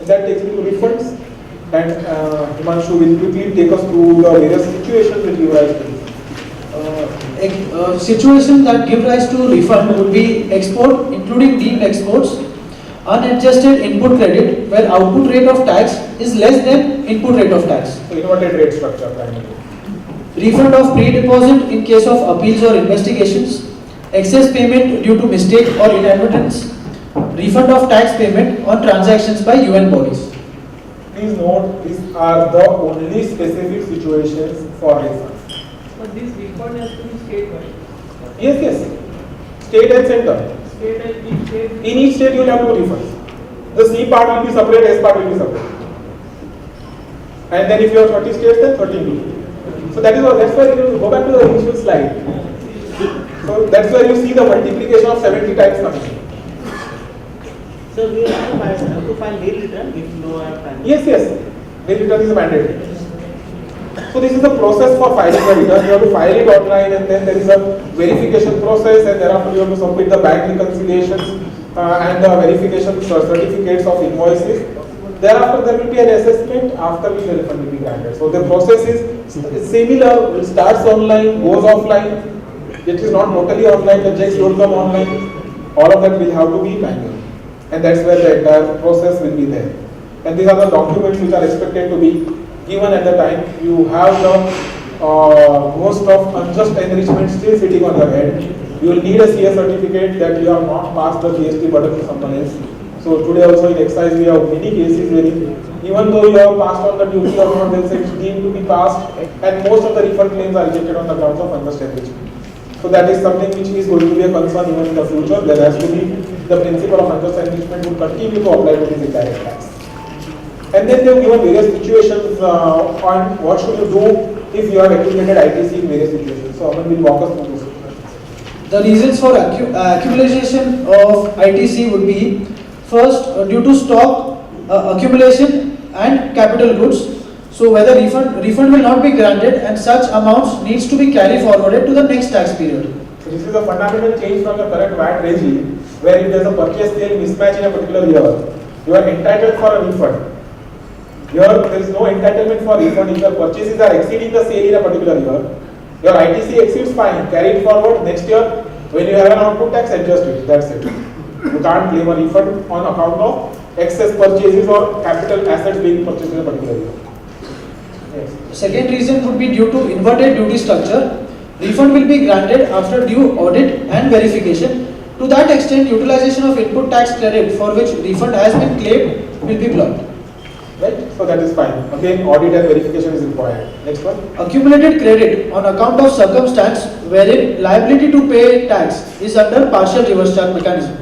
That takes me to refunds, and Himanshu will quickly take us through the various situations that give rise to Situations that give rise to refund would be export, including deemed exports, unadjusted input credit, where output rate of tax is less than input rate of tax. So inverted rate structure primarily. Refund of pre-deposit in case of appeals or investigations, excess payment due to mistake or inadvertence, refund of tax payment on transactions by UN bodies. Please note, these are the only specific situations for refunds. But this refund has to be state-wide. Yes, yes. State and center. State and each state. In each state you will have to refunds. The C part will be separate, S part will be separate. And then if you have 30 states, then 13 will be. So that's why you go back to the initial slide. So that's where you see the multiplication of 70 types coming in. So we have to file nil return if no time. Yes, yes. Nil return is mandatory. So this is the process for filing a return. You have to file it online, and then there is a verification process, and thereafter you have to submit the bank reconciliations and the verification certificates of invoices. Thereafter there will be an assessment, after which the refund will be granted. So the process is similar. It starts online, goes offline. It is not totally online. The checks don't come online. All of that will have to be manual, and that's where the entire process will be there. And these are the documents which are expected to be given at the time. You have the most of unjust enrichment still sitting on your head. You will need a CS certificate that you have not passed the GST burden to someone else. So today also in excise we have many cases where even though you have passed on the duty or not, they'll say it's deemed to be passed, and most of the refund claims are rejected on the grounds of unjust enrichment. So that is something which is going to be a concern even in the future. There has to be the principle of unjust enrichment will continue to apply to this indirect tax. And then they have given various situations on what should you do if you have accumulated ITC in various situations. So Aman will walk us through this. The reasons for accumulation of ITC would be first due to stock accumulation and capital goods. So whether refund will not be granted and such amounts needs to be carried forwarded to the next tax period. So this is a fundamental change from the current VAT regime, where if there is a purchase sale mismatch in a particular year, you are entitled for a refund. Here there is no entitlement for refund if the purchases are exceeding the sale in a particular year. Your ITC exceeds, fine, carry it forward. Next year, when you have an output tax, adjust it. That's it. You can't claim a refund on account of excess purchases or capital assets being purchased in a particular year. Yes. Second reason would be due to inverted duty structure. Refund will be granted after due audit and verification. To that extent, utilization of input tax credit for which refund has been claimed will be blocked. Right? So that is fine. Again, audit and verification is required. Next one. Accumulated credit on account of circumstance wherein liability to pay tax is under partial reverse charge mechanism.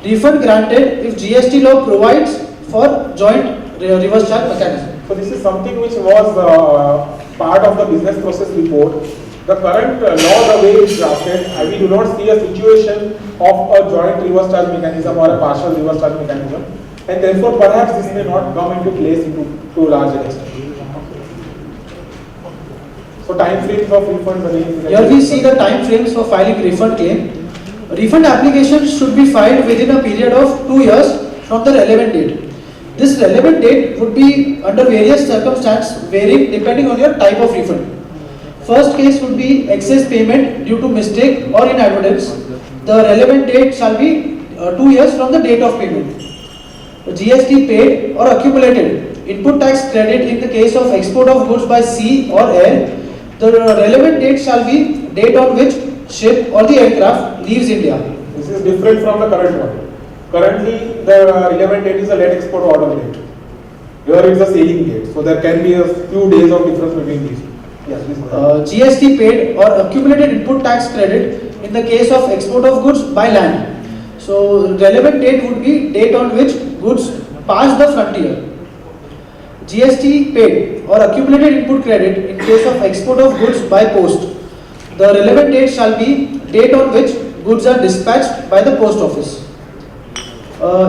Refund granted if GST law provides for joint reverse charge mechanism. So this is something which was part of the business process report. The current law, the way it's drafted, we do not see a situation of a joint reverse charge mechanism or a partial reverse charge mechanism, and therefore perhaps this may not come into place to a large extent. So time frames of refunds again. Here we see the time frames for filing refund claim. Refund application should be filed within a period of 2 years from the relevant date. This relevant date would be under various circumstances varying depending on your type of refund. First case would be excess payment due to mistake or inadvertence. The relevant date shall be 2 years from the date of payment. GST paid or accumulated input tax credit in the case of export of goods by sea or air. The relevant date shall be date on which ship or the aircraft leaves India. This is different from the current one. Currently, the relevant date is the let export order date. Here it is the sailing date. So there can be a few days of difference between these. Yes, please go ahead. GST paid or accumulated input tax credit in the case of export of goods by land. So relevant date would be date on which goods pass the frontier. GST paid or accumulated input credit in case of export of goods by post. The relevant date shall be date on which goods are dispatched by the post office.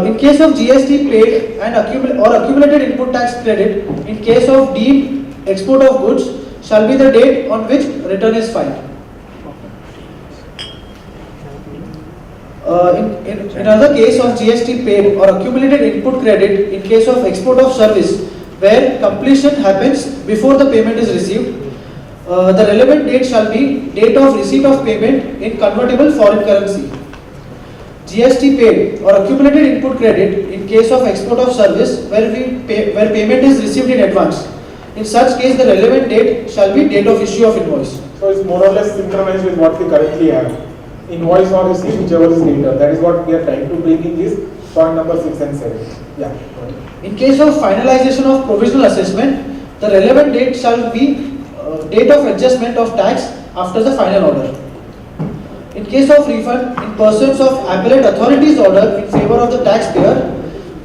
In case of GST paid and accumulated input tax credit in case of deemed export of goods shall be the date on which return is filed. In another case of GST paid or accumulated input credit in case of export of service where completion happens before the payment is received, the relevant date shall be date of receipt of payment in convertible foreign currency. GST paid or accumulated input credit in case of export of service where payment is received in advance. In such case, the relevant date shall be date of issue of invoice. So it's more or less synchronized with what we currently have. Invoice or receipt, whichever is later. That is what we are trying to bring in this point number 6 and 7. Yeah. In case of finalization of provisional assessment, the relevant date shall be date of adjustment of tax after the final order. In case of refund in pursuance of appellate authority's order in favor of the taxpayer,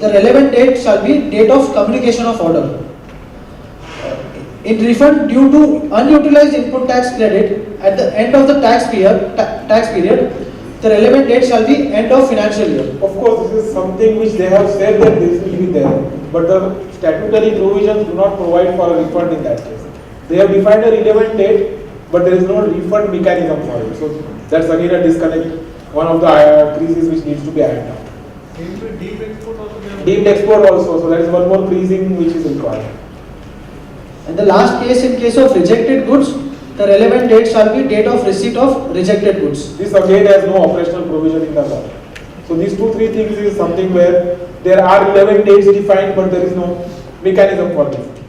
the relevant date shall be date of communication of order. In refund due to unutilized input tax credit at the end of the tax period, the relevant date shall be end of financial year. Of course, this is something which they have said that this will be there, but the statutory provisions do not provide for a refund in that case. They have defined a relevant date, but there is no refund mechanism for it. So that's again a disconnect. One of the creases which needs to be ironed out. Deep export also there. Deemed export also, so that is one more creasing which is required. And the last case, in case of rejected goods, the relevant date shall be date of receipt of rejected goods. This again has no operational provision in the law. So these 2-3 things is something where there are relevant dates defined, but there is no mechanism for this.